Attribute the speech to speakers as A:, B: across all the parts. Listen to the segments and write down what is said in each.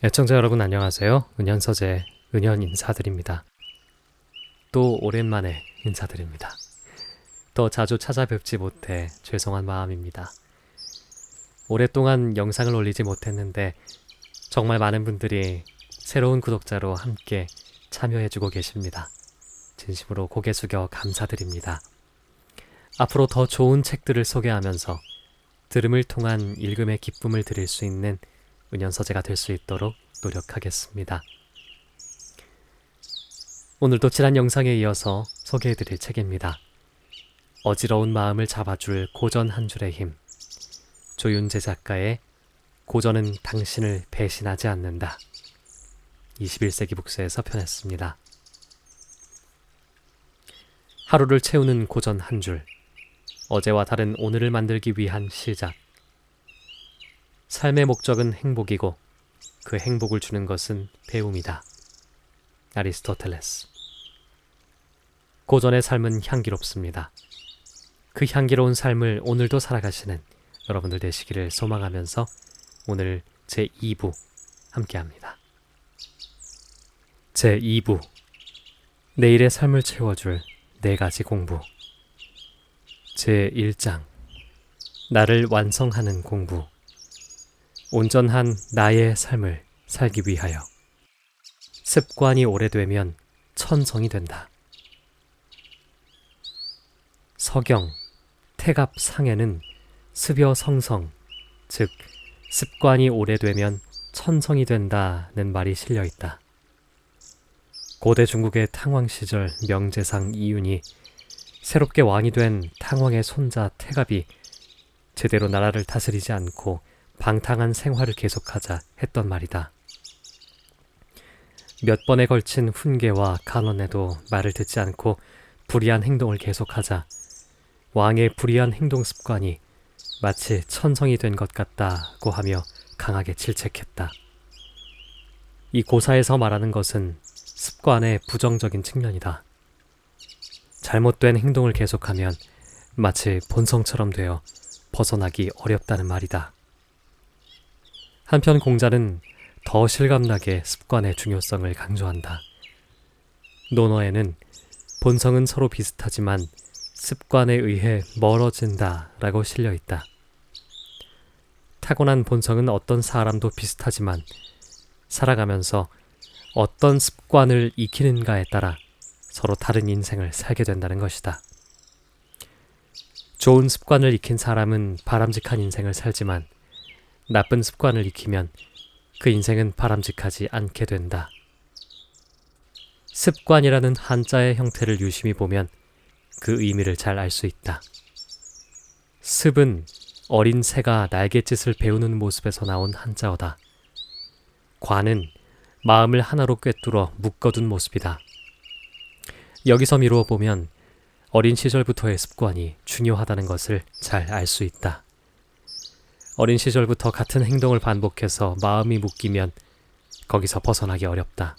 A: 애청자 여러분 안녕하세요. 은현서재 은현 인사드립니다. 또 오랜만에 인사드립니다. 더 자주 찾아뵙지 못해 죄송한 마음입니다. 오랫동안 영상을 올리지 못했는데 정말 많은 분들이 새로운 구독자로 함께 참여해주고 계십니다. 진심으로 고개 숙여 감사드립니다. 앞으로 더 좋은 책들을 소개하면서 들음을 통한 읽음의 기쁨을 드릴 수 있는 은현서재가 될 수 있도록 노력하겠습니다. 오늘도 지난 영상에 이어서 소개해드릴 책입니다. 어지러운 마음을 잡아줄 고전 한 줄의 힘. 조윤재 작가의 고전은 당신을 배신하지 않는다. 21세기 북스에서 펴냈습니다. 하루를 채우는 고전 한 줄. 어제와 다른 오늘을 만들기 위한 시작. 삶의 목적은 행복이고 그 행복을 주는 것은 배움이다. 아리스토텔레스. 고전의 삶은 향기롭습니다. 그 향기로운 삶을 오늘도 살아가시는 여러분들 되시기를 소망하면서 오늘 제2부 함께합니다. 제2부 내일의 삶을 채워줄 4가지 공부. 제1장 나를 완성하는 공부. 온전한 나의 삶을 살기 위하여. 습관이 오래되면 천성이 된다. 서경, 태갑상에는 습여성성, 즉 습관이 오래되면 천성이 된다는 말이 실려있다. 고대 중국의 탕왕 시절 명제상 이윤이 새롭게 왕이 된 탕왕의 손자 태갑이 제대로 나라를 다스리지 않고 방탕한 생활을 계속하자 했던 말이다. 몇 번에 걸친 훈계와 간언에도 말을 듣지 않고 불의한 행동을 계속하자 왕의 불의한 행동 습관이 마치 천성이 된 것 같다고 하며 강하게 질책했다. 이 고사에서 말하는 것은 습관의 부정적인 측면이다. 잘못된 행동을 계속하면 마치 본성처럼 되어 벗어나기 어렵다는 말이다. 한편 공자는 더 실감나게 습관의 중요성을 강조한다. 논어에는 본성은 서로 비슷하지만 습관에 의해 멀어진다 라고 실려있다. 타고난 본성은 어떤 사람도 비슷하지만 살아가면서 어떤 습관을 익히는가에 따라 서로 다른 인생을 살게 된다는 것이다. 좋은 습관을 익힌 사람은 바람직한 인생을 살지만 나쁜 습관을 익히면 그 인생은 바람직하지 않게 된다. 습관이라는 한자의 형태를 유심히 보면 그 의미를 잘 알 수 있다. 습은 어린 새가 날갯짓을 배우는 모습에서 나온 한자어다. 관은 마음을 하나로 꿰뚫어 묶어둔 모습이다. 여기서 미루어 보면 어린 시절부터의 습관이 중요하다는 것을 잘 알 수 있다. 어린 시절부터 같은 행동을 반복해서 마음이 묶이면 거기서 벗어나기 어렵다.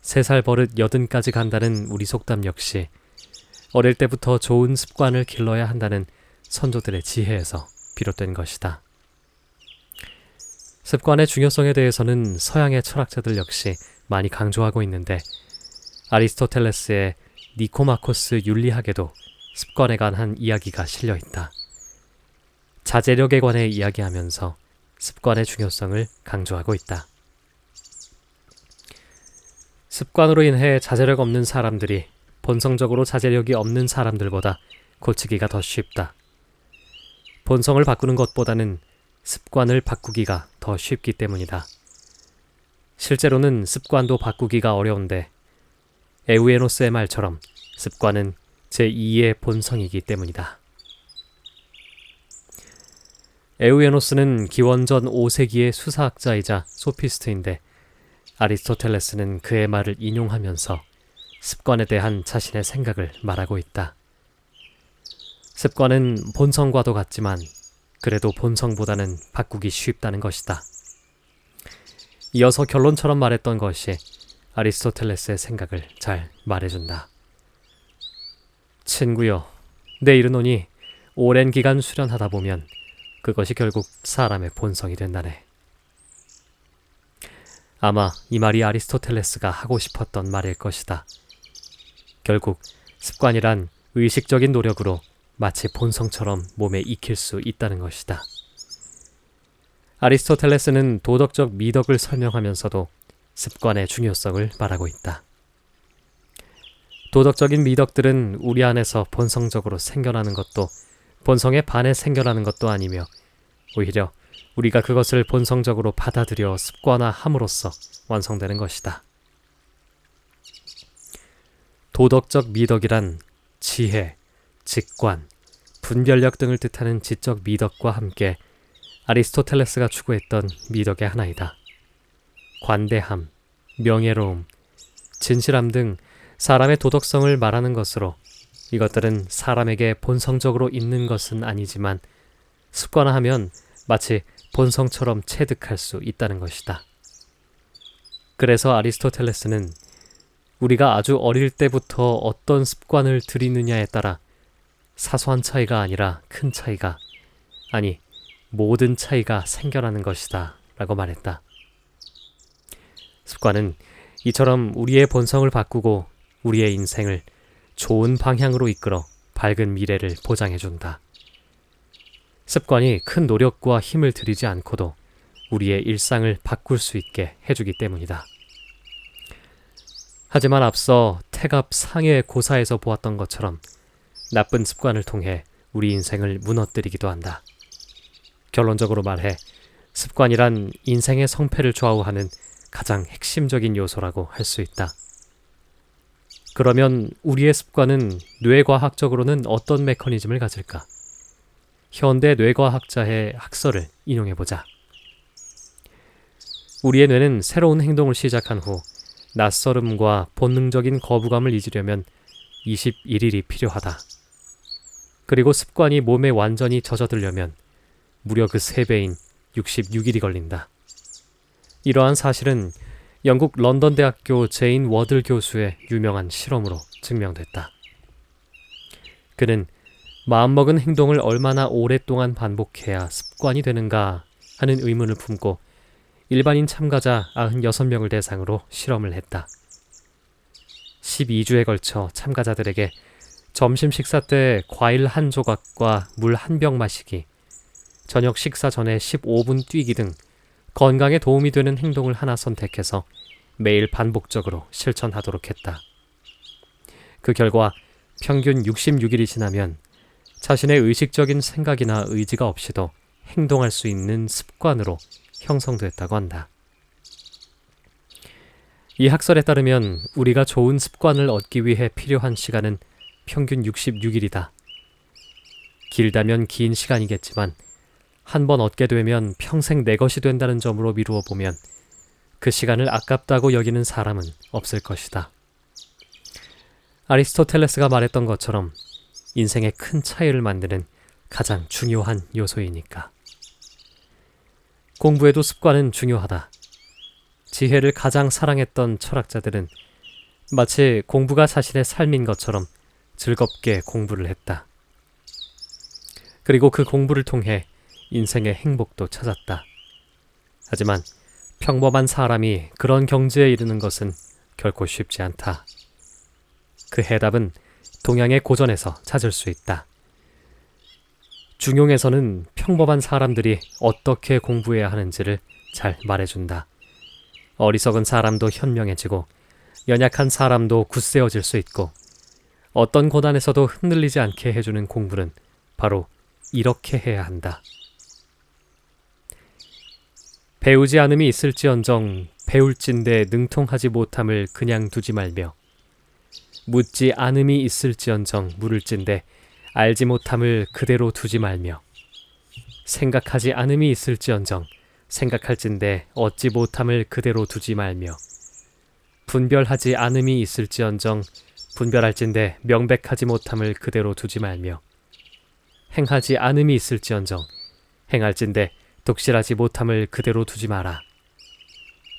A: 3살 버릇 80까지 간다는 우리 속담 역시 어릴 때부터 좋은 습관을 길러야 한다는 선조들의 지혜에서 비롯된 것이다. 습관의 중요성에 대해서는 서양의 철학자들 역시 많이 강조하고 있는데 아리스토텔레스의 니코마코스 윤리학에도 습관에 관한 이야기가 실려있다. 자제력에 관해 이야기하면서 습관의 중요성을 강조하고 있다. 습관으로 인해 자제력 없는 사람들이 본성적으로 자제력이 없는 사람들보다 고치기가 더 쉽다. 본성을 바꾸는 것보다는 습관을 바꾸기가 더 쉽기 때문이다. 실제로는 습관도 바꾸기가 어려운데 에우에노스의 말처럼 습관은 제2의 본성이기 때문이다. 에우에노스는 기원전 5세기의 수사학자이자 소피스트인데 아리스토텔레스는 그의 말을 인용하면서 습관에 대한 자신의 생각을 말하고 있다. 습관은 본성과도 같지만 그래도 본성보다는 바꾸기 쉽다는 것이다. 이어서 결론처럼 말했던 것이 아리스토텔레스의 생각을 잘 말해준다. 친구여, 내 이르노니 오랜 기간 수련하다 보면 그것이 결국 사람의 본성이 된다네. 아마 이 말이 아리스토텔레스가 하고 싶었던 말일 것이다. 결국 습관이란 의식적인 노력으로 마치 본성처럼 몸에 익힐 수 있다는 것이다. 아리스토텔레스는 도덕적 미덕을 설명하면서도 습관의 중요성을 말하고 있다. 도덕적인 미덕들은 우리 안에서 본성적으로 생겨나는 것도 본성에 반해 생겨나는 것도 아니며 오히려 우리가 그것을 본성적으로 받아들여 습관화함으로써 완성되는 것이다. 도덕적 미덕이란 지혜, 직관, 분별력 등을 뜻하는 지적 미덕과 함께 아리스토텔레스가 추구했던 미덕의 하나이다. 관대함, 명예로움, 진실함 등 사람의 도덕성을 말하는 것으로 이것들은 사람에게 본성적으로 있는 것은 아니지만 습관화하면 마치 본성처럼 체득할 수 있다는 것이다. 그래서 아리스토텔레스는 우리가 아주 어릴 때부터 어떤 습관을 들이느냐에 따라 사소한 차이가 아니라 큰 차이가, 아니 모든 차이가 생겨나는 것이다 라고 말했다. 습관은 이처럼 우리의 본성을 바꾸고 우리의 인생을 좋은 방향으로 이끌어 밝은 미래를 보장해준다. 습관이 큰 노력과 힘을 들이지 않고도 우리의 일상을 바꿀 수 있게 해주기 때문이다. 하지만 앞서 태갑 상해 고사에서 보았던 것처럼 나쁜 습관을 통해 우리 인생을 무너뜨리기도 한다. 결론적으로 말해 습관이란 인생의 성패를 좌우하는 가장 핵심적인 요소라고 할 수 있다. 그러면 우리의 습관은 뇌과학적으로는 어떤 메커니즘을 가질까? 현대 뇌과학자의 학설을 인용해보자. 우리의 뇌는 새로운 행동을 시작한 후 낯설음과 본능적인 거부감을 잊으려면 21일이 필요하다. 그리고 습관이 몸에 완전히 젖어들려면 무려 그 3배인 66일이 걸린다. 이러한 사실은 영국 런던 대학교 제인 워들 교수의 유명한 실험으로 증명됐다. 그는 마음먹은 행동을 얼마나 오랫동안 반복해야 습관이 되는가 하는 의문을 품고 일반인 참가자 96명을 대상으로 실험을 했다. 12주에 걸쳐 참가자들에게 점심 식사 때 과일 한 조각과 물 한 병 마시기, 저녁 식사 전에 15분 뛰기 등 건강에 도움이 되는 행동을 하나 선택해서 매일 반복적으로 실천하도록 했다. 그 결과 평균 66일이 지나면 자신의 의식적인 생각이나 의지가 없이도 행동할 수 있는 습관으로 형성됐다고 한다. 이 학설에 따르면 우리가 좋은 습관을 얻기 위해 필요한 시간은 평균 66일이다. 길다면 긴 시간이겠지만 한 번 얻게 되면 평생 내 것이 된다는 점으로 미루어 보면 그 시간을 아깝다고 여기는 사람은 없을 것이다. 아리스토텔레스가 말했던 것처럼 인생의 큰 차이를 만드는 가장 중요한 요소이니까. 공부에도 습관은 중요하다. 지혜를 가장 사랑했던 철학자들은 마치 공부가 자신의 삶인 것처럼 즐겁게 공부를 했다. 그리고 그 공부를 통해 인생의 행복도 찾았다. 하지만 평범한 사람이 그런 경지에 이르는 것은 결코 쉽지 않다. 그 해답은 동양의 고전에서 찾을 수 있다. 중용에서는 평범한 사람들이 어떻게 공부해야 하는지를 잘 말해준다. 어리석은 사람도 현명해지고 연약한 사람도 굳세어질 수 있고 어떤 고난에서도 흔들리지 않게 해주는 공부는 바로 이렇게 해야 한다. 배우지 않음이 있을지언정 배울진대 능통하지 못함을 그냥 두지 말며 묻지 않음이 있을지언정 물을진대 알지 못함을 그대로 두지 말며 생각하지 않음이 있을지언정 생각할진대 얻지 못함을 그대로 두지 말며 분별하지 않음이 있을지언정 분별할진대 명백하지 못함을 그대로 두지 말며 행하지 않음이 있을지언정 행할진대 독실하지 못함을 그대로 두지 마라.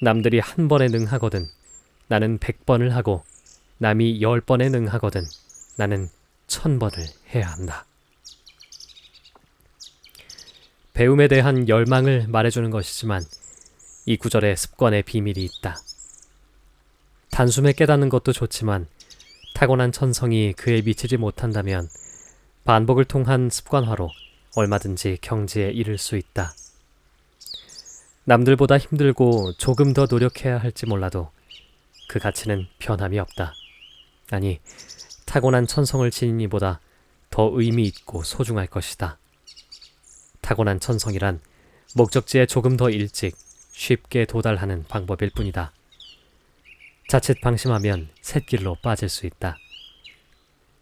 A: 남들이 1번에 능하거든 나는 100번을 하고 남이 10번에 능하거든 나는 1000번을 해야 한다. 배움에 대한 열망을 말해주는 것이지만 이 구절에 습관의 비밀이 있다. 단숨에 깨닫는 것도 좋지만 타고난 천성이 그에 미치지 못한다면 반복을 통한 습관화로 얼마든지 경지에 이를 수 있다. 남들보다 힘들고 조금 더 노력해야 할지 몰라도 그 가치는 변함이 없다. 아니, 타고난 천성을 지닌 이보다 더 의미 있고 소중할 것이다. 타고난 천성이란 목적지에 조금 더 일찍 쉽게 도달하는 방법일 뿐이다. 자칫 방심하면 샛길로 빠질 수 있다.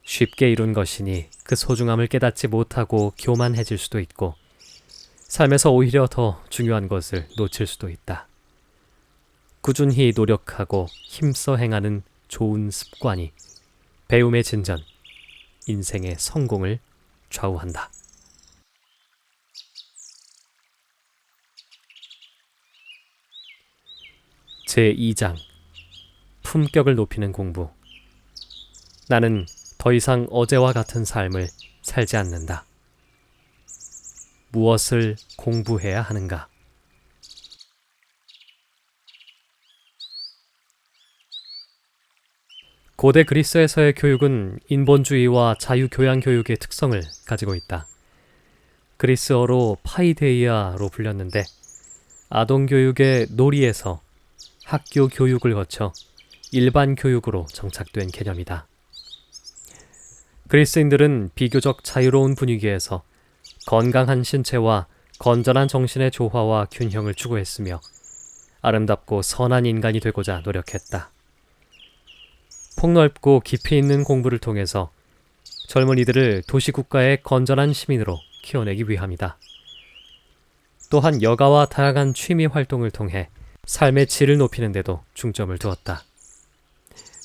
A: 쉽게 이룬 것이니 그 소중함을 깨닫지 못하고 교만해질 수도 있고 삶에서 오히려 더 중요한 것을 놓칠 수도 있다. 꾸준히 노력하고 힘써 행하는 좋은 습관이 배움의 진전, 인생의 성공을 좌우한다. 제2장 품격을 높이는 공부. 나는 더 이상 어제와 같은 삶을 살지 않는다. 무엇을 공부해야 하는가? 고대 그리스에서의 교육은 인본주의와 자유교양 교육의 특성을 가지고 있다. 그리스어로 파이데이아로 불렸는데 아동교육의 놀이에서 학교 교육을 거쳐 일반 교육으로 정착된 개념이다. 그리스인들은 비교적 자유로운 분위기에서 건강한 신체와 건전한 정신의 조화와 균형을 추구했으며 아름답고 선한 인간이 되고자 노력했다. 폭넓고 깊이 있는 공부를 통해서 젊은이들을 도시국가의 건전한 시민으로 키워내기 위함이다. 또한 여가와 다양한 취미 활동을 통해 삶의 질을 높이는 데도 중점을 두었다.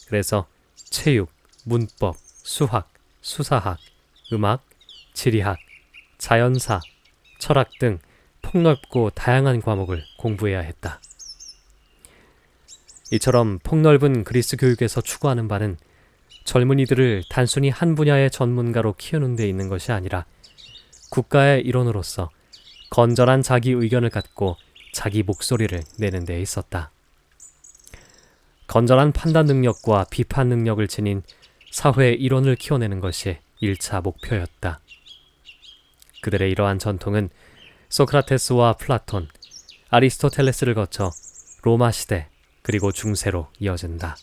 A: 그래서 체육, 문법, 수학, 수사학, 음악, 지리학, 자연사, 철학 등 폭넓고 다양한 과목을 공부해야 했다. 이처럼 폭넓은 그리스 교육에서 추구하는 바는 젊은이들을 단순히 한 분야의 전문가로 키우는 데 있는 것이 아니라 국가의 일원으로서 건전한 자기 의견을 갖고 자기 목소리를 내는 데 있었다. 건전한 판단 능력과 비판 능력을 지닌 사회의 일원을 키워내는 것이 1차 목표였다. 그들의 이러한 전통은 소크라테스와 플라톤, 아리스토텔레스를 거쳐 로마 시대 그리고 중세로 이어진다.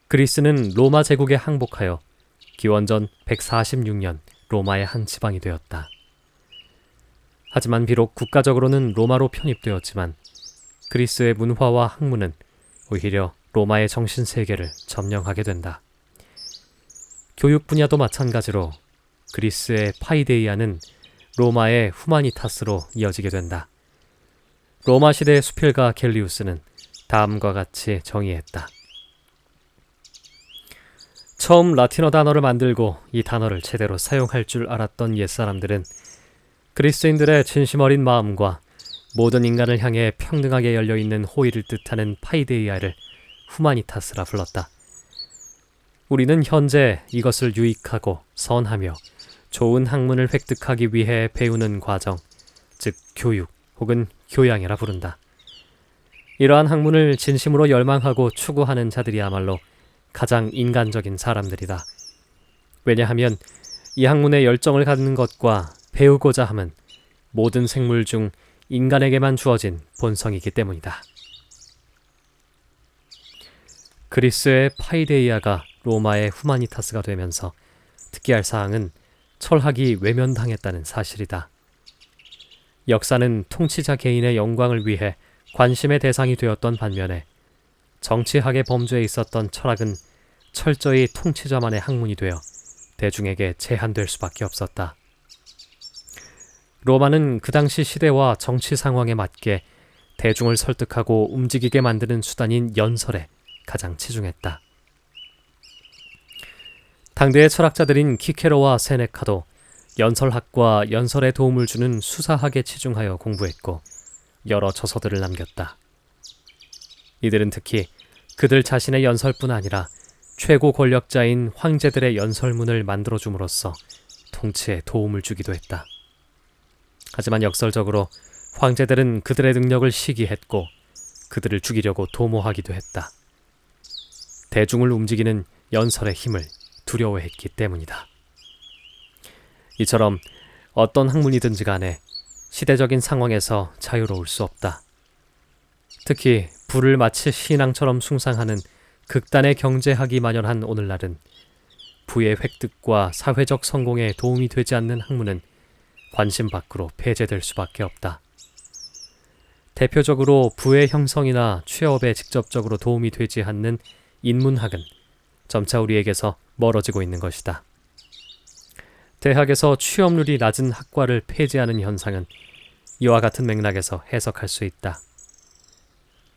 A: 그리스는 로마 제국에 항복하여 기원전 146년 로마의 한 지방이 되었다. 하지만 비록 국가적으로는 로마로 편입되었지만 그리스의 문화와 학문은 오히려 로마의 정신세계를 점령하게 된다. 교육 분야도 마찬가지로 그리스의 파이데이아는 로마의 후마니타스로 이어지게 된다. 로마 시대의 수필가 갤리우스는 다음과 같이 정의했다. 처음 라틴어 단어를 만들고 이 단어를 제대로 사용할 줄 알았던 옛사람들은 그리스인들의 진심 어린 마음과 모든 인간을 향해 평등하게 열려있는 호의를 뜻하는 파이데이아를 후마니타스라 불렀다. 우리는 현재 이것을 유익하고 선하며 좋은 학문을 획득하기 위해 배우는 과정, 즉 교육 혹은 교양이라 부른다. 이러한 학문을 진심으로 열망하고 추구하는 자들이야말로 가장 인간적인 사람들이다. 왜냐하면 이 학문에 열정을 갖는 것과 배우고자 함은 모든 생물 중 인간에게만 주어진 본성이기 때문이다. 그리스의 파이데이아가 로마의 후마니타스가 되면서 특기할 사항은 철학이 외면당했다는 사실이다. 역사는 통치자 개인의 영광을 위해 관심의 대상이 되었던 반면에 정치학의 범주에 있었던 철학은 철저히 통치자만의 학문이 되어 대중에게 제한될 수밖에 없었다. 로마는 그 당시 시대와 정치 상황에 맞게 대중을 설득하고 움직이게 만드는 수단인 연설에 가장 치중했다. 당대의 철학자들인 키케로와 세네카도 연설학과 연설에 도움을 주는 수사학에 치중하여 공부했고 여러 저서들을 남겼다. 이들은 특히 그들 자신의 연설뿐 아니라 최고 권력자인 황제들의 연설문을 만들어줌으로써 통치에 도움을 주기도 했다. 하지만 역설적으로 황제들은 그들의 능력을 시기했고 그들을 죽이려고 도모하기도 했다. 대중을 움직이는 연설의 힘을 두려워했기 때문이다. 이처럼 어떤 학문이든지 간에 시대적인 상황에서 자유로울 수 없다. 특히 부를 마치 신앙처럼 숭상하는 극단의 경제학이 만연한 오늘날은 부의 획득과 사회적 성공에 도움이 되지 않는 학문은 관심 밖으로 폐제될 수밖에 없다. 대표적으로 부의 형성이나 취업에 직접적으로 도움이 되지 않는 인문학은 점차 우리에게서 멀어지고 있는 것이다. 대학에서 취업률이 낮은 학과를 폐지하는 현상은 이와 같은 맥락에서 해석할 수 있다.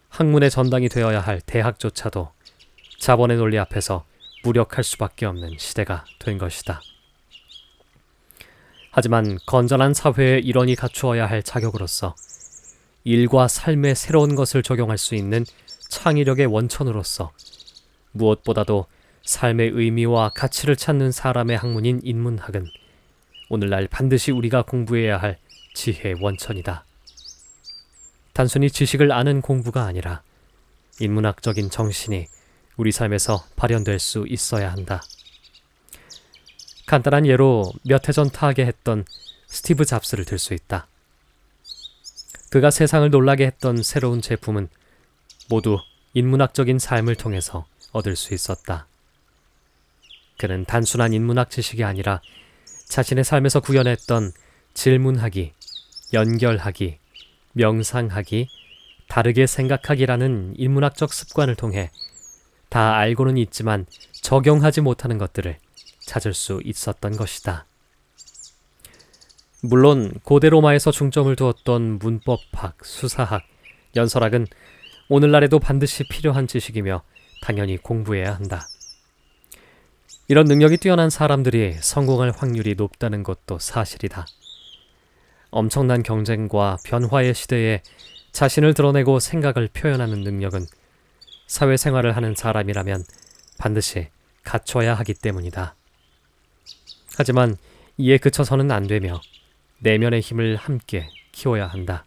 A: 학문의 전당이 되어야 할 대학조차도 자본의 논리 앞에서 무력할 수밖에 없는 시대가 된 것이다. 하지만 건전한 사회의 일원이 갖추어야 할 자격으로서 일과 삶에 새로운 것을 적용할 수 있는 창의력의 원천으로서 무엇보다도 삶의 의미와 가치를 찾는 사람의 학문인 인문학은 오늘날 반드시 우리가 공부해야 할 지혜의 원천이다. 단순히 지식을 아는 공부가 아니라 인문학적인 정신이 우리 삶에서 발현될 수 있어야 한다. 간단한 예로 몇 해 전 타계했던 스티브 잡스를 들 수 있다. 그가 세상을 놀라게 했던 새로운 제품은 모두 인문학적인 삶을 통해서 얻을 수 있었다. 그는 단순한 인문학 지식이 아니라 자신의 삶에서 구현했던 질문하기, 연결하기, 명상하기, 다르게 생각하기라는 인문학적 습관을 통해 다 알고는 있지만 적용하지 못하는 것들을 찾을 수 있었던 것이다. 물론 고대 로마에서 중점을 두었던 문법학, 수사학, 연설학은 오늘날에도 반드시 필요한 지식이며 당연히 공부해야 한다. 이런 능력이 뛰어난 사람들이 성공할 확률이 높다는 것도 사실이다. 엄청난 경쟁과 변화의 시대에 자신을 드러내고 생각을 표현하는 능력은 사회생활을 하는 사람이라면 반드시 갖춰야 하기 때문이다. 하지만 이에 그쳐서는 안 되며 내면의 힘을 함께 키워야 한다.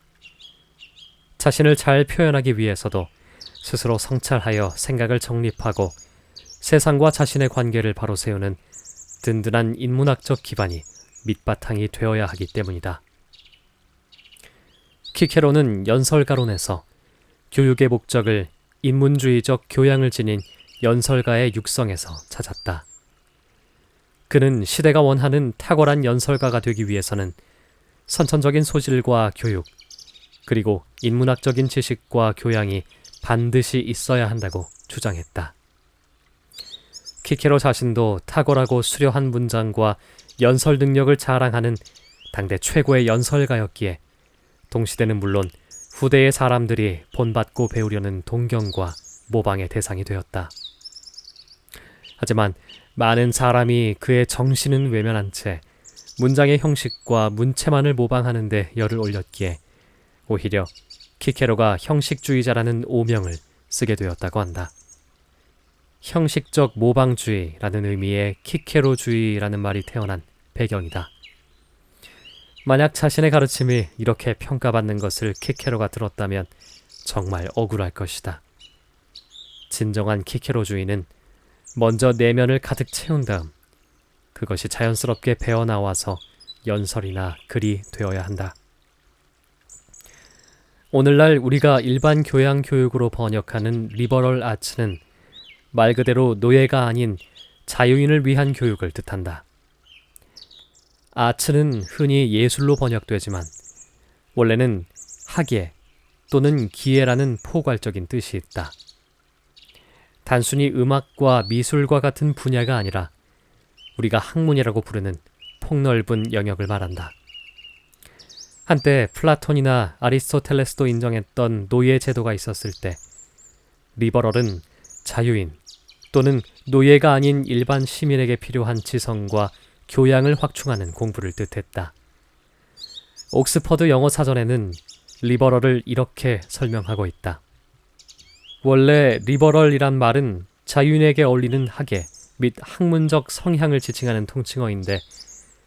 A: 자신을 잘 표현하기 위해서도 스스로 성찰하여 생각을 정립하고 세상과 자신의 관계를 바로 세우는 든든한 인문학적 기반이 밑바탕이 되어야 하기 때문이다. 키케로는 연설가론에서 교육의 목적을 인문주의적 교양을 지닌 연설가의 육성에서 찾았다. 그는 시대가 원하는 탁월한 연설가가 되기 위해서는 선천적인 소질과 교육, 그리고 인문학적인 지식과 교양이 반드시 있어야 한다고 주장했다. 키케로 자신도 탁월하고 수려한 문장과 연설 능력을 자랑하는 당대 최고의 연설가였기에 동시대는 물론 후대의 사람들이 본받고 배우려는 동경과 모방의 대상이 되었다. 하지만 많은 사람이 그의 정신은 외면한 채 문장의 형식과 문체만을 모방하는 데 열을 올렸기에 오히려 키케로가 형식주의자라는 오명을 쓰게 되었다고 한다. 형식적 모방주의라는 의미의 키케로주의라는 말이 태어난 배경이다. 만약 자신의 가르침이 이렇게 평가받는 것을 키케로가 들었다면 정말 억울할 것이다. 진정한 키케로주의는 먼저 내면을 가득 채운 다음 그것이 자연스럽게 배어나와서 연설이나 글이 되어야 한다. 오늘날 우리가 일반 교양 교육으로 번역하는 리버럴 아츠는 말 그대로 노예가 아닌 자유인을 위한 교육을 뜻한다. 아츠는 흔히 예술로 번역되지만 원래는 학예 또는 기예라는 포괄적인 뜻이 있다. 단순히 음악과 미술과 같은 분야가 아니라 우리가 학문이라고 부르는 폭넓은 영역을 말한다. 한때 플라톤이나 아리스토텔레스도 인정했던 노예 제도가 있었을 때 리버럴은 자유인 또는 노예가 아닌 일반 시민에게 필요한 지성과 교양을 확충하는 공부를 뜻했다. 옥스퍼드 영어 사전에는 리버럴을 이렇게 설명하고 있다. 원래 리버럴이란 말은 자유인에게 어울리는 학예 및 학문적 성향을 지칭하는 통칭어인데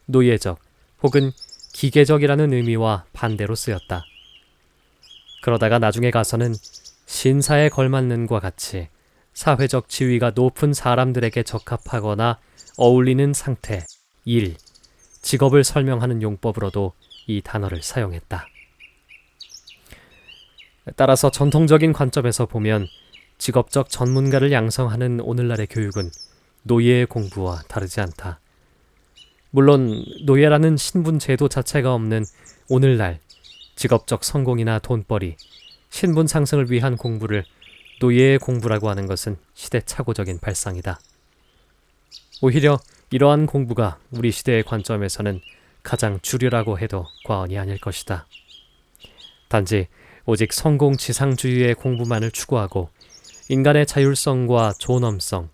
A: 노예적 혹은 기계적이라는 의미와 반대로 쓰였다. 그러다가 나중에 가서는 신사에 걸맞는과 같이 사회적 지위가 높은 사람들에게 적합하거나 어울리는 상태, 일, 직업을 설명하는 용법으로도 이 단어를 사용했다. 따라서 전통적인 관점에서 보면 직업적 전문가를 양성하는 오늘날의 교육은 노예의 공부와 다르지 않다. 물론 노예라는 신분 제도 자체가 없는 오늘날 직업적 성공이나 돈벌이, 신분 상승을 위한 공부를 노예의 공부라고 하는 것은 시대착오적인 발상이다. 오히려 이러한 공부가 우리 시대의 관점에서는 가장 주류라고 해도 과언이 아닐 것이다. 단지 오직 성공지상주의의 공부만을 추구하고 인간의 자율성과 존엄성,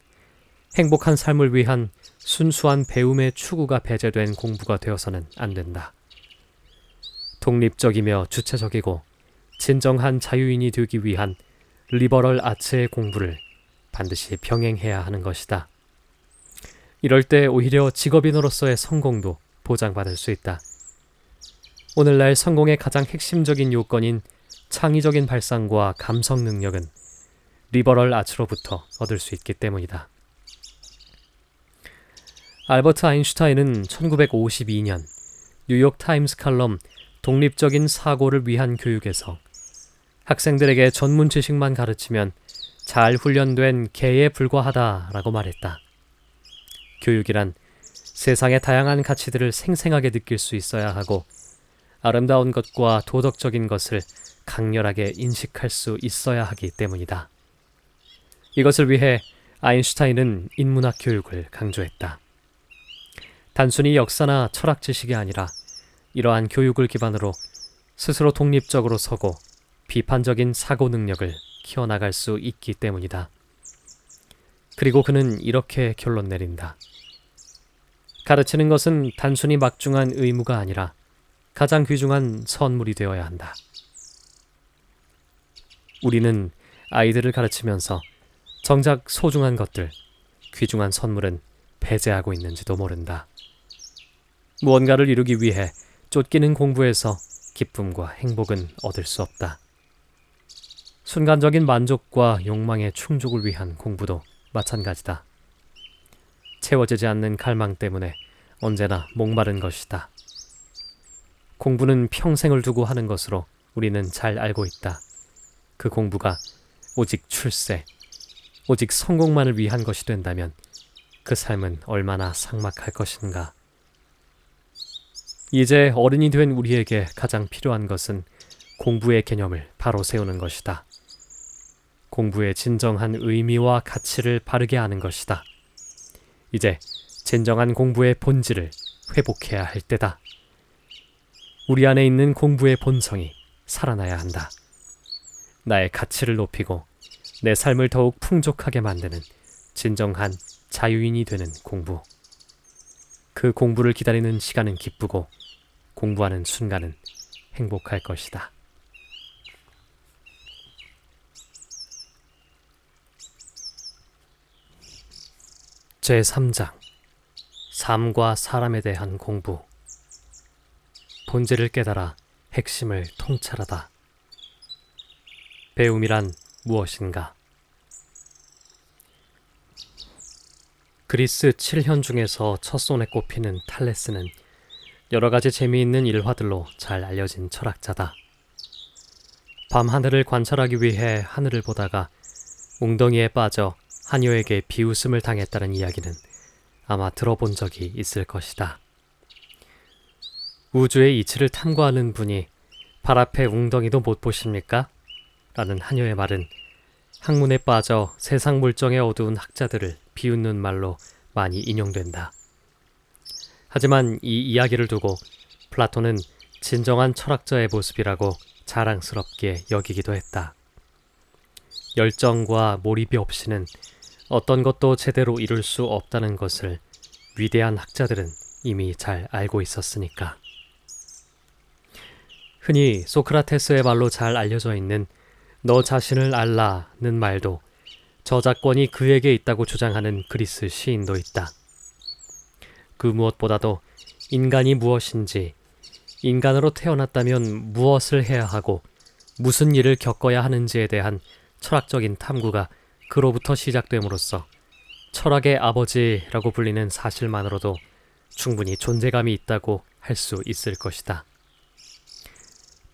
A: 행복한 삶을 위한 순수한 배움의 추구가 배제된 공부가 되어서는 안 된다. 독립적이며 주체적이고 진정한 자유인이 되기 위한 리버럴 아츠의 공부를 반드시 병행해야 하는 것이다. 이럴 때 오히려 직업인으로서의 성공도 보장받을 수 있다. 오늘날 성공의 가장 핵심적인 요건인 창의적인 발상과 감성 능력은 리버럴 아츠로부터 얻을 수 있기 때문이다. 알버트 아인슈타인은 1952년 뉴욕 타임스 칼럼 독립적인 사고를 위한 교육에서 학생들에게 전문 지식만 가르치면 잘 훈련된 개에 불과하다라고 말했다. 교육이란 세상의 다양한 가치들을 생생하게 느낄 수 있어야 하고 아름다운 것과 도덕적인 것을 강렬하게 인식할 수 있어야 하기 때문이다. 이것을 위해 아인슈타인은 인문학 교육을 강조했다. 단순히 역사나 철학 지식이 아니라 이러한 교육을 기반으로 스스로 독립적으로 서고 비판적인 사고 능력을 키워나갈 수 있기 때문이다. 그리고 그는 이렇게 결론 내린다. 가르치는 것은 단순히 막중한 의무가 아니라 가장 귀중한 선물이 되어야 한다. 우리는 아이들을 가르치면서 정작 소중한 것들, 귀중한 선물은 배제하고 있는지도 모른다. 무언가를 이루기 위해 쫓기는 공부에서 기쁨과 행복은 얻을 수 없다. 순간적인 만족과 욕망의 충족을 위한 공부도 마찬가지다. 채워지지 않는 갈망 때문에 언제나 목마른 것이다. 공부는 평생을 두고 하는 것으로 우리는 잘 알고 있다. 그 공부가 오직 출세, 오직 성공만을 위한 것이 된다면 그 삶은 얼마나 삭막할 것인가. 이제 어른이 된 우리에게 가장 필요한 것은 공부의 개념을 바로 세우는 것이다. 공부의 진정한 의미와 가치를 바르게 아는 것이다. 이제 진정한 공부의 본질을 회복해야 할 때다. 우리 안에 있는 공부의 본성이 살아나야 한다. 나의 가치를 높이고 내 삶을 더욱 풍족하게 만드는 진정한 자유인이 되는 공부. 그 공부를 기다리는 시간은 기쁘고 공부하는 순간은 행복할 것이다. 제3장 삶과 사람에 대한 공부. 본질을 깨달아 핵심을 통찰하다. 배움이란 무엇인가? 그리스 7현 중에서 첫손에 꼽히는 탈레스는 여러 가지 재미있는 일화들로 잘 알려진 철학자다. 밤하늘을 관찰하기 위해 하늘을 보다가 웅덩이에 빠져 하녀에게 비웃음을 당했다는 이야기는 아마 들어본 적이 있을 것이다. 우주의 이치를 탐구하는 분이 발 앞에 웅덩이도 못 보십니까? 라는 하녀의 말은 학문에 빠져 세상 물정에 어두운 학자들을 비웃는 말로 많이 인용된다. 하지만 이 이야기를 두고 플라톤은 진정한 철학자의 모습이라고 자랑스럽게 여기기도 했다. 열정과 몰입이 없이는 어떤 것도 제대로 이룰 수 없다는 것을 위대한 학자들은 이미 잘 알고 있었으니까. 흔히 소크라테스의 말로 잘 알려져 있는 너 자신을 알라는 말도 저작권이 그에게 있다고 주장하는 그리스 시인도 있다. 그 무엇보다도 인간이 무엇인지, 인간으로 태어났다면 무엇을 해야 하고 무슨 일을 겪어야 하는지에 대한 철학적인 탐구가 그로부터 시작됨으로써 철학의 아버지라고 불리는 사실만으로도 충분히 존재감이 있다고 할 수 있을 것이다.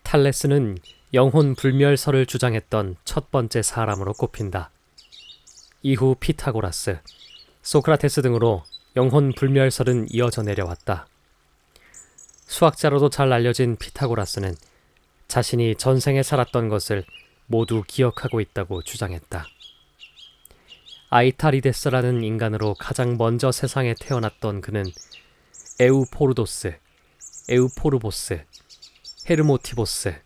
A: 탈레스는 영혼 불멸설을 주장했던 첫 번째 사람으로 꼽힌다. 이후 피타고라스, 소크라테스 등으로 영혼 불멸설은 이어져 내려왔다. 수학자로도 잘 알려진 피타고라스는 자신이 전생에 살았던 것을 모두 기억하고 있다고 주장했다. 아이타리데스라는 인간으로 가장 먼저 세상에 태어났던 그는 에우포르도스, 에우포르보스, 헤르모티보스,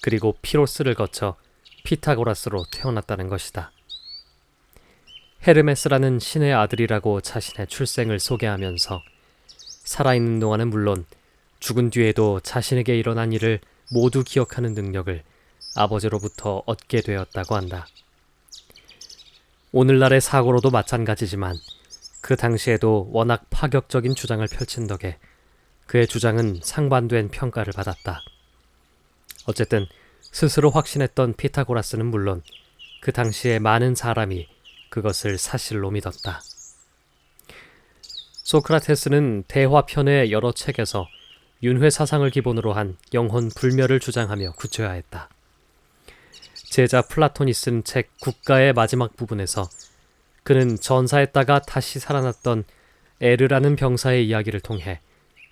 A: 그리고 피로스를 거쳐 피타고라스로 태어났다는 것이다. 헤르메스라는 신의 아들이라고 자신의 출생을 소개하면서 살아있는 동안은 물론 죽은 뒤에도 자신에게 일어난 일을 모두 기억하는 능력을 아버지로부터 얻게 되었다고 한다. 오늘날의 사고로도 마찬가지지만 그 당시에도 워낙 파격적인 주장을 펼친 덕에 그의 주장은 상반된 평가를 받았다. 어쨌든 스스로 확신했던 피타고라스는 물론 그 당시에 많은 사람이 그것을 사실로 믿었다. 소크라테스는 대화편의 여러 책에서 윤회 사상을 기본으로 한 영혼 불멸을 주장하며 구체화했다. 제자 플라톤이 쓴 책 국가의 마지막 부분에서 그는 전사했다가 다시 살아났던 에르라는 병사의 이야기를 통해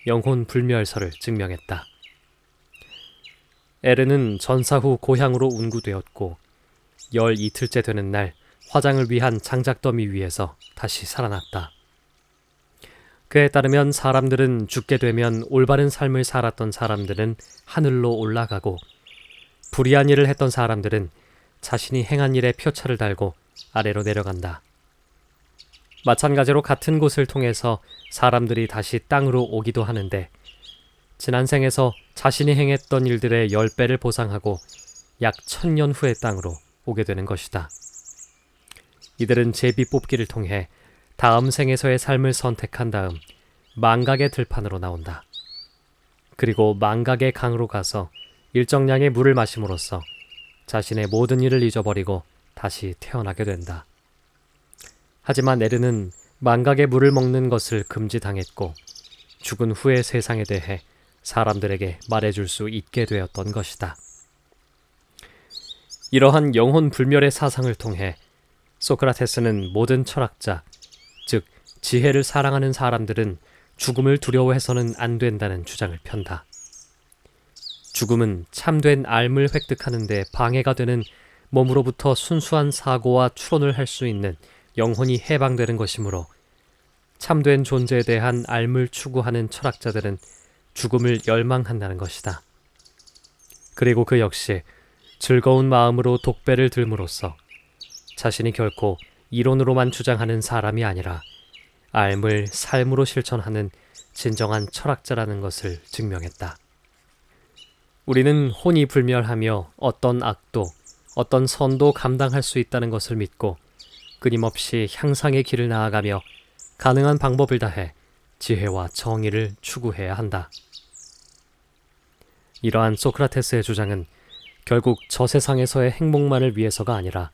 A: 영혼 불멸설을 증명했다. 에르는 전사 후 고향으로 운구되었고 열 이틀째 되는 날 화장을 위한 장작더미 위에서 다시 살아났다. 그에 따르면 사람들은 죽게 되면 올바른 삶을 살았던 사람들은 하늘로 올라가고 불의한 일을 했던 사람들은 자신이 행한 일에 표차를 달고 아래로 내려간다. 마찬가지로 같은 곳을 통해서 사람들이 다시 땅으로 오기도 하는데 지난 생에서 자신이 행했던 일들의 10배를 보상하고 약 1000년 후의 땅으로 오게 되는 것이다. 이들은 제비 뽑기를 통해 다음 생에서의 삶을 선택한 다음 망각의 들판으로 나온다. 그리고 망각의 강으로 가서 일정량의 물을 마심으로써 자신의 모든 일을 잊어버리고 다시 태어나게 된다. 하지만 에르는 망각의 물을 먹는 것을 금지당했고 죽은 후의 세상에 대해 사람들에게 말해줄 수 있게 되었던 것이다. 이러한 영혼 불멸의 사상을 통해 소크라테스는 모든 철학자, 즉 지혜를 사랑하는 사람들은 죽음을 두려워해서는 안 된다는 주장을 편다. 죽음은 참된 삶을 획득하는 데 방해가 되는 몸으로부터 순수한 사고와 추론을 할 수 있는 영혼이 해방되는 것이므로 참된 존재에 대한 삶을 추구하는 철학자들은 죽음을 열망한다는 것이다. 그리고 그 역시 즐거운 마음으로 독배를 들므로써 자신이 결코 이론으로만 주장하는 사람이 아니라 삶을 삶으로 실천하는 진정한 철학자라는 것을 증명했다. 우리는 혼이 불멸하며 어떤 악도, 어떤 선도 감당할 수 있다는 것을 믿고 끊임없이 향상의 길을 나아가며 가능한 방법을 다해 지혜와 정의를 추구해야 한다. 이러한 소크라테스의 주장은 결국 저 세상에서의 행복만을 위해서가 아니라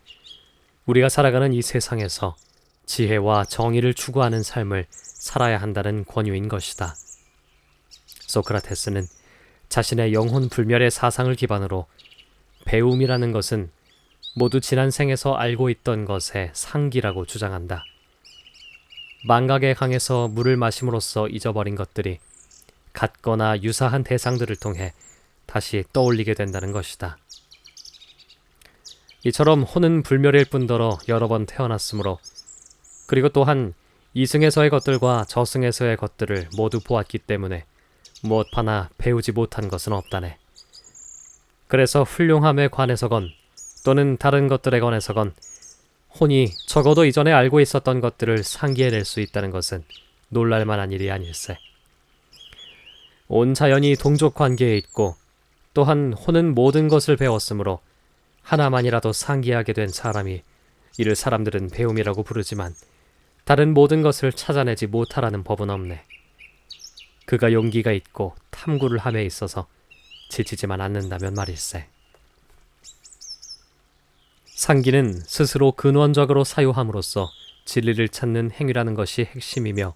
A: 우리가 살아가는 이 세상에서 지혜와 정의를 추구하는 삶을 살아야 한다는 권유인 것이다. 소크라테스는 자신의 영혼 불멸의 사상을 기반으로 배움이라는 것은 모두 지난 생에서 알고 있던 것의 상기라고 주장한다. 망각의 강에서 물을 마심으로써 잊어버린 것들이 같거나 유사한 대상들을 통해 다시 떠올리게 된다는 것이다. 이처럼 혼은 불멸일 뿐더러 여러 번 태어났으므로 그리고 또한 이승에서의 것들과 저승에서의 것들을 모두 보았기 때문에 무엇 하나 배우지 못한 것은 없다네. 그래서 훌륭함에 관해서건 또는 다른 것들에 관해서건 혼이 적어도 이전에 알고 있었던 것들을 상기해낼 수 있다는 것은 놀랄만한 일이 아닐세. 온 자연이 동족 관계에 있고 또한 혼은 모든 것을 배웠으므로 하나만이라도 상기하게 된 사람이 이를 사람들은 배움이라고 부르지만 다른 모든 것을 찾아내지 못하라는 법은 없네. 그가 용기가 있고 탐구를 함에 있어서 지치지만 않는다면 말일세. 상기는 스스로 근원적으로 사유함으로써 진리를 찾는 행위라는 것이 핵심이며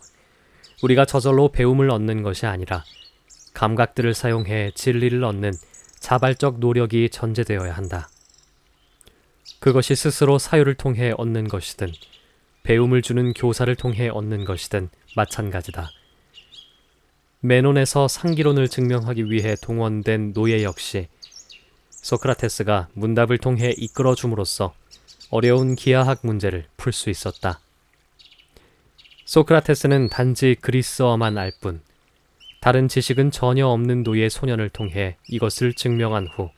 A: 우리가 저절로 배움을 얻는 것이 아니라 감각들을 사용해 진리를 얻는 자발적 노력이 전제되어야 한다. 그것이 스스로 사유를 통해 얻는 것이든 배움을 주는 교사를 통해 얻는 것이든 마찬가지다. 메논에서 상기론을 증명하기 위해 동원된 노예 역시 소크라테스가 문답을 통해 이끌어줌으로써 어려운 기하학 문제를 풀 수 있었다. 소크라테스는 단지 그리스어만 알 뿐 다른 지식은 전혀 없는 노예 소년을 통해 이것을 증명한 후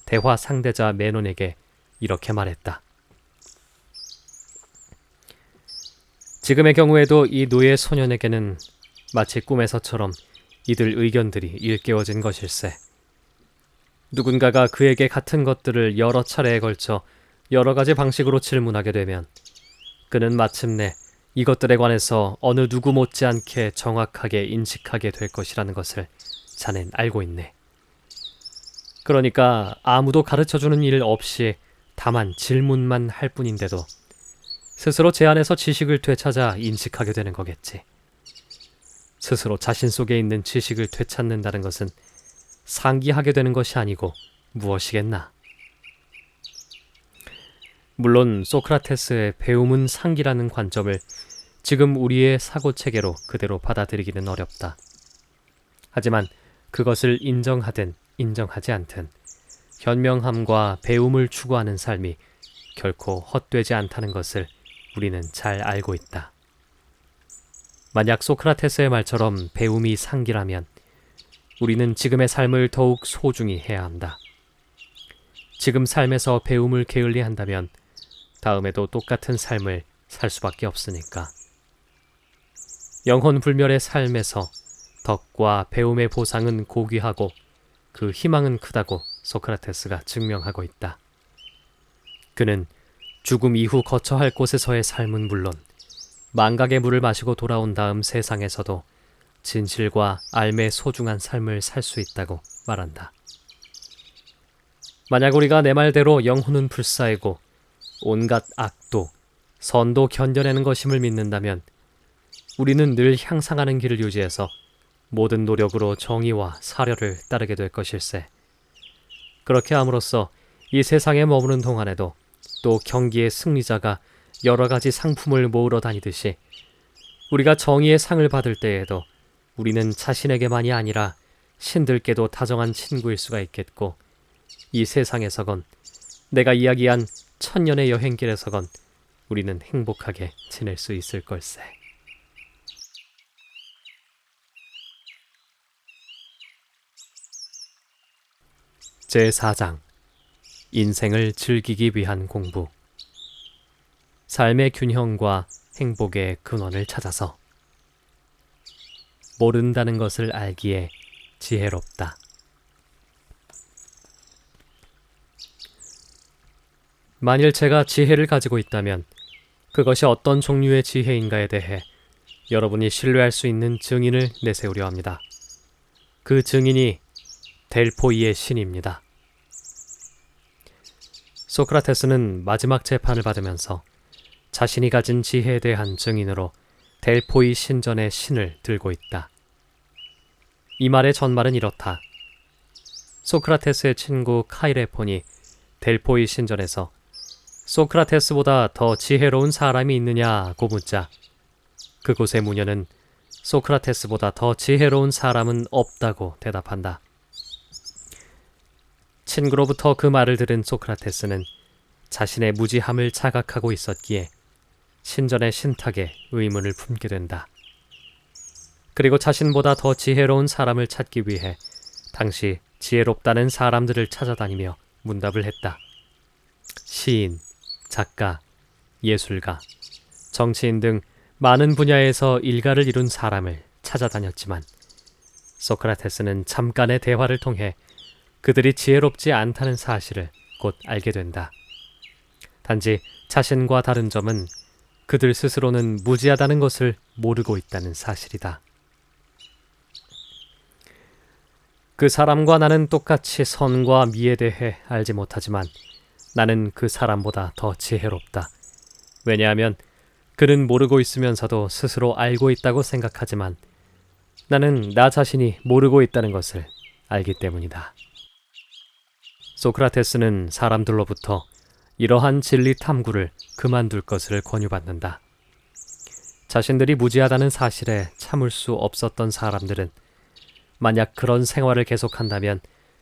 A: 대화 상대자 메논에게 이렇게 말했다. 지금의 경우에도 이 노예 소년에게는 마치 꿈에서처럼 이들 의견들이 일깨워진 것일세. 누군가가 그에게 같은 것들을 여러 차례에 걸쳐 여러 가지 방식으로 질문하게 되면 그는 마침내 이것들에 관해서 어느 누구 못지않게 정확하게 인식하게 될 것이라는 것을 자넨 알고 있네. 그러니까 아무도 가르쳐주는 일 없이 다만 질문만 할 뿐인데도 스스로 제 안에서 지식을 되찾아 인식하게 되는 거겠지. 스스로 자신 속에 있는 지식을 되찾는다는 것은 상기하게 되는 것이 아니고 무엇이겠나. 물론 소크라테스의 배움은 상기라는 관점을 지금 우리의 사고체계로 그대로 받아들이기는 어렵다. 하지만 그것을 인정하든 인정하지 않든 현명함과 배움을 추구하는 삶이 결코 헛되지 않다는 것을 우리는 잘 알고 있다. 만약 소크라테스의 말처럼 배움이 상기라면 우리는 지금의 삶을 더욱 소중히 해야 한다. 지금 삶에서 배움을 게을리한다면 다음에도 똑같은 삶을 살 수밖에 없으니까. 영혼 불멸의 삶에서 덕과 배움의 보상은 고귀하고 그 희망은 크다고 소크라테스가 증명하고 있다. 그는 죽음 이후 거처 할 곳에서의 삶은 물론 망각의 물을 마시고 돌아온 다음 세상에서도 진실과 알매의 소중한 삶을 살 수 있다고 말한다. 만약 우리가 내 말대로 영혼은 불사이고 온갖 악도, 선도 견뎌내는 것임을 믿는다면 우리는 늘 향상하는 길을 유지해서 모든 노력으로 정의와 사려를 따르게 될 것일세. 그렇게 함으로써 이 세상에 머무는 동안에도 또 경기의 승리자가 여러 가지 상품을 모으러 다니듯이 우리가 정의의 상을 받을 때에도 우리는 자신에게만이 아니라 신들께도 다정한 친구일 수가 있겠고 이 세상에서건 내가 이야기한 천년의 여행길에서건 우리는 행복하게 지낼 수 있을 걸세. 제4장 인생을 즐기기 위한 공부. 삶의 균형과 행복의 근원을 찾아서. 모른다는 것을 알기에 지혜롭다. 만일 제가 지혜를 가지고 있다면 그것이 어떤 종류의 지혜인가에 대해 여러분이 신뢰할 수 있는 증인을 내세우려 합니다. 그 증인이 델포이의 신입니다. 소크라테스는 마지막 재판을 받으면서 자신이 가진 지혜에 대한 증인으로 델포이 신전의 신을 들고 있다. 이 말의 전말은 이렇다. 소크라테스의 친구 카이레폰이 델포이 신전에서 소크라테스보다 더 지혜로운 사람이 있느냐고 묻자 그곳의 무녀는 소크라테스보다 더 지혜로운 사람은 없다고 대답한다. 친구로부터 그 말을 들은 소크라테스는 자신의 무지함을 자각하고 있었기에 신전의 신탁에 의문을 품게 된다. 그리고 자신보다 더 지혜로운 사람을 찾기 위해 당시 지혜롭다는 사람들을 찾아다니며 문답을 했다. 시인, 작가, 예술가, 정치인 등 많은 분야에서 일가를 이룬 사람을 찾아다녔지만 소크라테스는 잠깐의 대화를 통해 그들이 지혜롭지 않다는 사실을 곧 알게 된다. 단지 자신과 다른 점은 그들 스스로는 무지하다는 것을 모르고 있다는 사실이다. 그 사람과 나는 똑같이 선과 미에 대해 알지 못하지만 나는 그 사람보다 더 지혜롭다. 왜냐하면 그는 모르고 있으면서도 스스로 알고 있다고 생각하지만 나는 나 자신이 모르고 있다는 것을 알기 때문이다. 소크라테스는 사람들로부터 이러한 진리 탐구를 그만둘 것을 권유받는다. 자신들이 무지하다는 사실에 참을 수 없었던 사람들은 만약 그런 생활을 계속한다면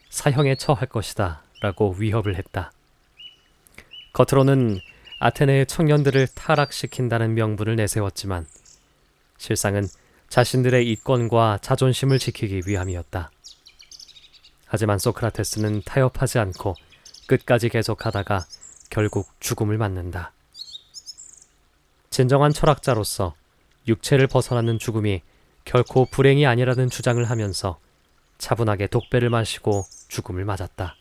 A: 사형에 처할 것이다 라고 위협을 했다. 겉으로는 아테네의 청년들을 타락시킨다는 명분을 내세웠지만 실상은 자신들의 이권과 자존심을 지키기 위함이었다. 하지만 소크라테스는 타협하지 않고 끝까지 계속하다가 결국 죽음을 맞는다. 진정한 철학자로서 육체를 벗어나는 죽음이 결코 불행이 아니라는 주장을 하면서 차분하게 독배를 마시고 죽음을 맞았다.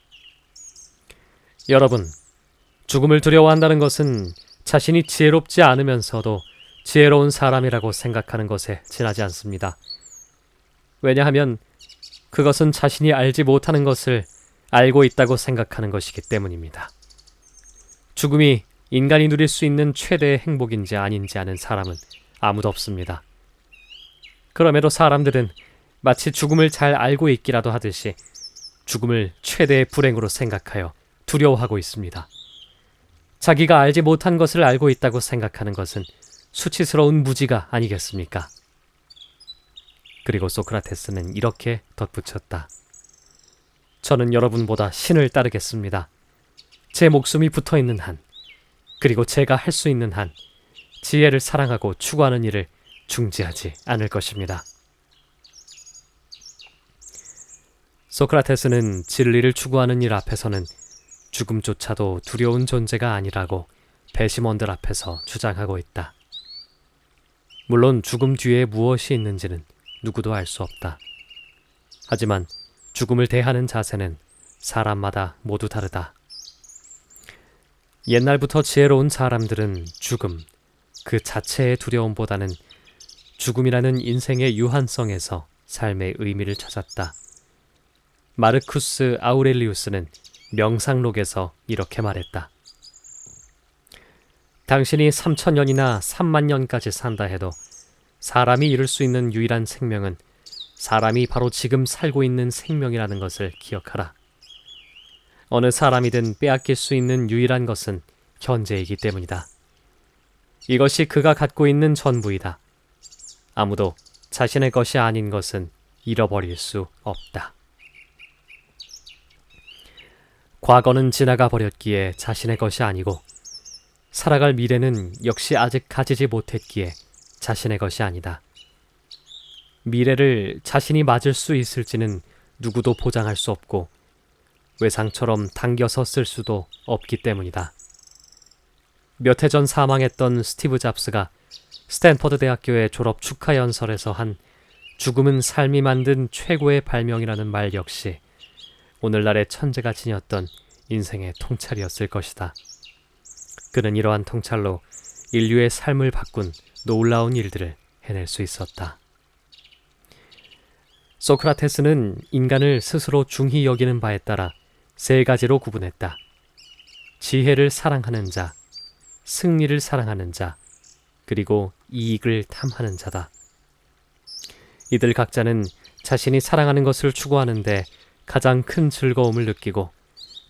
A: 여러분, 죽음을 두려워한다는 것은 자신이 지혜롭지 않으면서도 지혜로운 사람이라고 생각하는 것에 지나지 않습니다. 왜냐하면 그것은 자신이 알지 못하는 것을 알고 있다고 생각하는 것이기 때문입니다. 죽음이 인간이 누릴 수 있는 최대의 행복인지 아닌지 아는 사람은 아무도 없습니다. 그럼에도 사람들은 마치 죽음을 잘 알고 있기라도 하듯이 죽음을 최대의 불행으로 생각하여 두려워하고 있습니다. 자기가 알지 못한 것을 알고 있다고 생각하는 것은 수치스러운 무지가 아니겠습니까? 그리고 소크라테스는 이렇게 덧붙였다. 저는 여러분보다 신을 따르겠습니다. 제 목숨이 붙어있는 한, 그리고 제가 할 수 있는 한, 지혜를 사랑하고 추구하는 일을 중지하지 않을 것입니다. 소크라테스는 진리를 추구하는 일 앞에서는 죽음조차도 두려운 존재가 아니라고 배심원들 앞에서 주장하고 있다. 물론 죽음 뒤에 무엇이 있는지는 누구도 알 수 없다. 하지만 죽음을 대하는 자세는 사람마다 모두 다르다. 옛날부터 지혜로운 사람들은 죽음, 그 자체의 두려움보다는 죽음이라는 인생의 유한성에서 삶의 의미를 찾았다. 마르쿠스 아우렐리우스는 명상록에서 이렇게 말했다. 당신이 3000년이나 30,000년까지 산다 해도 사람이 이룰 수 있는 유일한 생명은 사람이 바로 지금 살고 있는 생명이라는 것을 기억하라. 어느 사람이든 빼앗길 수 있는 유일한 것은 현재이기 때문이다. 이것이 그가 갖고 있는 전부이다. 아무도 자신의 것이 아닌 것은 잃어버릴 수 없다. 과거는 지나가 버렸기에 자신의 것이 아니고 살아갈 미래는 역시 아직 가지지 못했기에 자신의 것이 아니다. 미래를 자신이 맞을 수 있을지는 누구도 보장할 수 없고 외상처럼 당겨서 쓸 수도 없기 때문이다. 몇 해 전 사망했던 스티브 잡스가 스탠퍼드 대학교의 졸업 축하 연설에서 한 죽음은 삶이 만든 최고의 발명이라는 말 역시 오늘날의 천재가 지녔던 인생의 통찰이었을 것이다. 그는 이러한 통찰로 인류의 삶을 바꾼 놀라운 일들을 해낼 수 있었다. 소크라테스는 인간을 스스로 중히 여기는 바에 따라 세 가지로 구분했다. 지혜를 사랑하는 자, 승리를 사랑하는 자, 그리고 이익을 탐하는 자다. 이들 각자는 자신이 사랑하는 것을 추구하는데 가장 큰 즐거움을 느끼고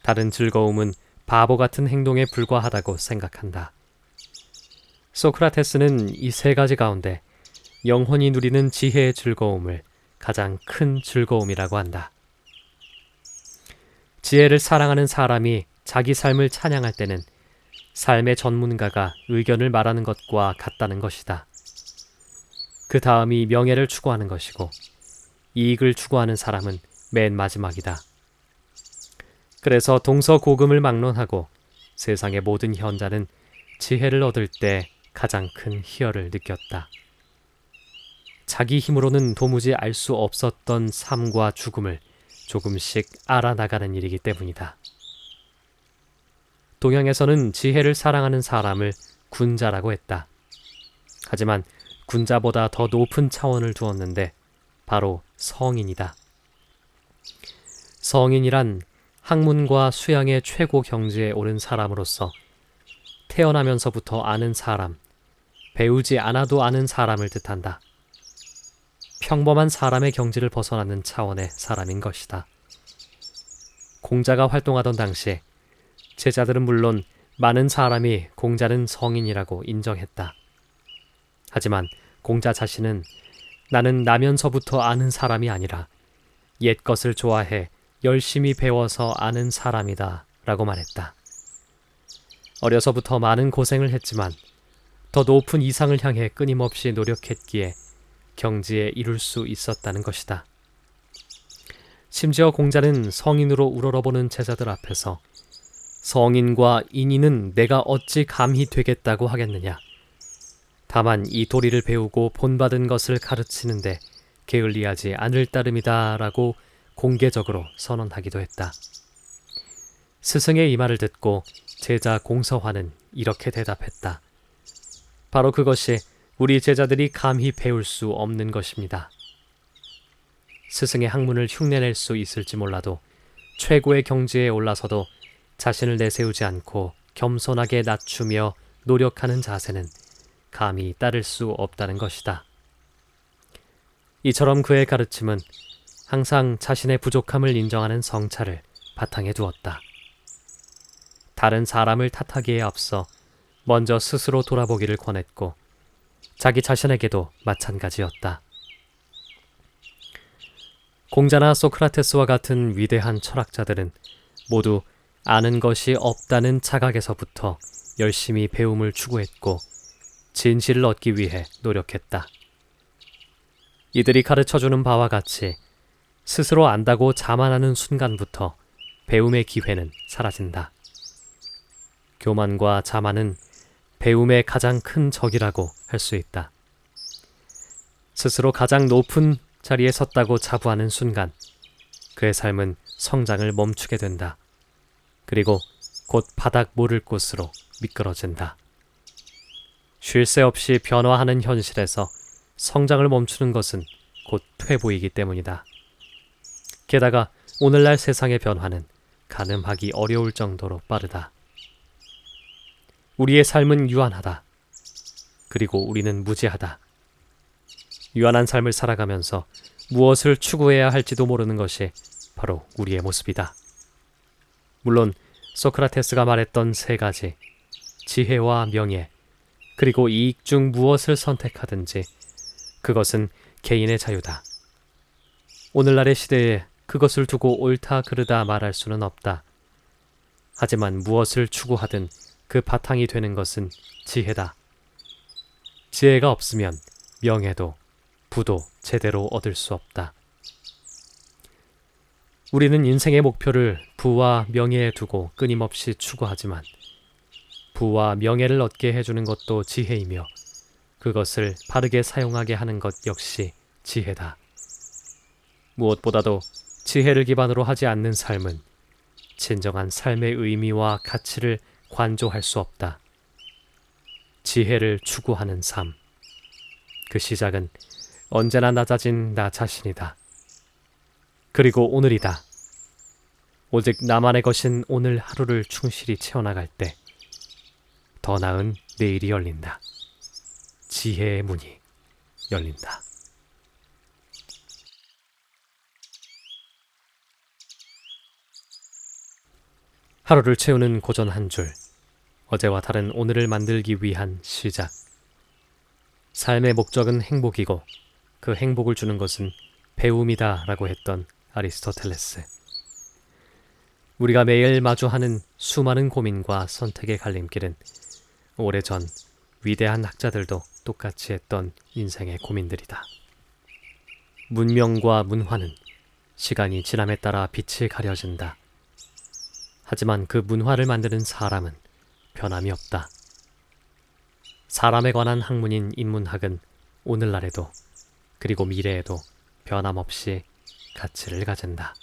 A: 다른 즐거움은 바보 같은 행동에 불과하다고 생각한다. 소크라테스는 이 세 가지 가운데 영혼이 누리는 지혜의 즐거움을 가장 큰 즐거움이라고 한다. 지혜를 사랑하는 사람이 자기 삶을 찬양할 때는 삶의 전문가가 의견을 말하는 것과 같다는 것이다. 그 다음이 명예를 추구하는 것이고 이익을 추구하는 사람은 맨 마지막이다. 그래서 동서고금을 막론하고 세상의 모든 현자는 지혜를 얻을 때 가장 큰 희열을 느꼈다. 자기 힘으로는 도무지 알 수 없었던 삶과 죽음을 조금씩 알아나가는 일이기 때문이다. 동양에서는 지혜를 사랑하는 사람을 군자라고 했다. 하지만 군자보다 더 높은 차원을 두었는데 바로 성인이다. 성인이란 학문과 수양의 최고 경지에 오른 사람으로서 태어나면서부터 아는 사람, 배우지 않아도 아는 사람을 뜻한다. 평범한 사람의 경지를 벗어나는 차원의 사람인 것이다. 공자가 활동하던 당시에 제자들은 물론 많은 사람이 공자는 성인이라고 인정했다. 하지만 공자 자신은 나는 나면서부터 아는 사람이 아니라 옛 것을 좋아해 열심히 배워서 아는 사람이다 라고 말했다. 어려서부터 많은 고생을 했지만 더 높은 이상을 향해 끊임없이 노력했기에 경지에 이룰 수 있었다는 것이다. 심지어 공자는 성인으로 우러러보는 제자들 앞에서 성인과 인인은 내가 어찌 감히 되겠다고 하겠느냐. 다만 이 도리를 배우고 본받은 것을 가르치는데 게을리하지 않을 따름이다 라고 공개적으로 선언하기도 했다. 스승의 이 말을 듣고 제자 공서화는 이렇게 대답했다. 바로 그것이 우리 제자들이 감히 배울 수 없는 것입니다. 스승의 학문을 흉내낼 수 있을지 몰라도 최고의 경지에 올라서도 자신을 내세우지 않고 겸손하게 낮추며 노력하는 자세는 감히 따를 수 없다는 것이다. 이처럼 그의 가르침은 항상 자신의 부족함을 인정하는 성찰을 바탕에 두었다. 다른 사람을 탓하기에 앞서 먼저 스스로 돌아보기를 권했고 자기 자신에게도 마찬가지였다. 공자나 소크라테스와 같은 위대한 철학자들은 모두 아는 것이 없다는 자각에서부터 열심히 배움을 추구했고 진실을 얻기 위해 노력했다. 이들이 가르쳐주는 바와 같이 스스로 안다고 자만하는 순간부터 배움의 기회는 사라진다. 교만과 자만은 배움의 가장 큰 적이라고 할 수 있다. 스스로 가장 높은 자리에 섰다고 자부하는 순간 그의 삶은 성장을 멈추게 된다. 그리고 곧 바닥 모를 곳으로 미끄러진다. 쉴 새 없이 변화하는 현실에서 성장을 멈추는 것은 곧 퇴보이기 때문이다. 게다가 오늘날 세상의 변화는 가늠하기 어려울 정도로 빠르다. 우리의 삶은 유한하다. 그리고 우리는 무지하다. 유한한 삶을 살아가면서 무엇을 추구해야 할지도 모르는 것이 바로 우리의 모습이다. 물론 소크라테스가 말했던 세 가지, 지혜와 명예, 그리고 이익 중 무엇을 선택하든지 그것은 개인의 자유다. 오늘날의 시대에 그것을 두고 옳다 그르다 말할 수는 없다. 하지만 무엇을 추구하든 그 바탕이 되는 것은 지혜다. 지혜가 없으면 명예도 부도 제대로 얻을 수 없다. 우리는 인생의 목표를 부와 명예에 두고 끊임없이 추구하지만 부와 명예를 얻게 해주는 것도 지혜이며 그것을 바르게 사용하게 하는 것 역시 지혜다. 무엇보다도 지혜를 기반으로 하지 않는 삶은 진정한 삶의 의미와 가치를 관조할 수 없다. 지혜를 추구하는 삶. 그 시작은 언제나 낮아진 나 자신이다. 그리고 오늘이다. 오직 나만의 것인 오늘 하루를 충실히 채워나갈 때 더 나은 내일이 열린다. 지혜의 문이 열린다. 하루를 채우는 고전 한 줄. 어제와 다른 오늘을 만들기 위한 시작. 삶의 목적은 행복이고 그 행복을 주는 것은 배움이다 라고 했던 아리스토텔레스. 우리가 매일 마주하는 수많은 고민과 선택의 갈림길은 오래전 위대한 학자들도 똑같이 했던 인생의 고민들이다. 문명과 문화는 시간이 지남에 따라 빛이 가려진다. 하지만 그 문화를 만드는 사람은 변함이 없다. 사람에 관한 학문인 인문학은 오늘날에도 그리고 미래에도 변함없이 가치를 가진다.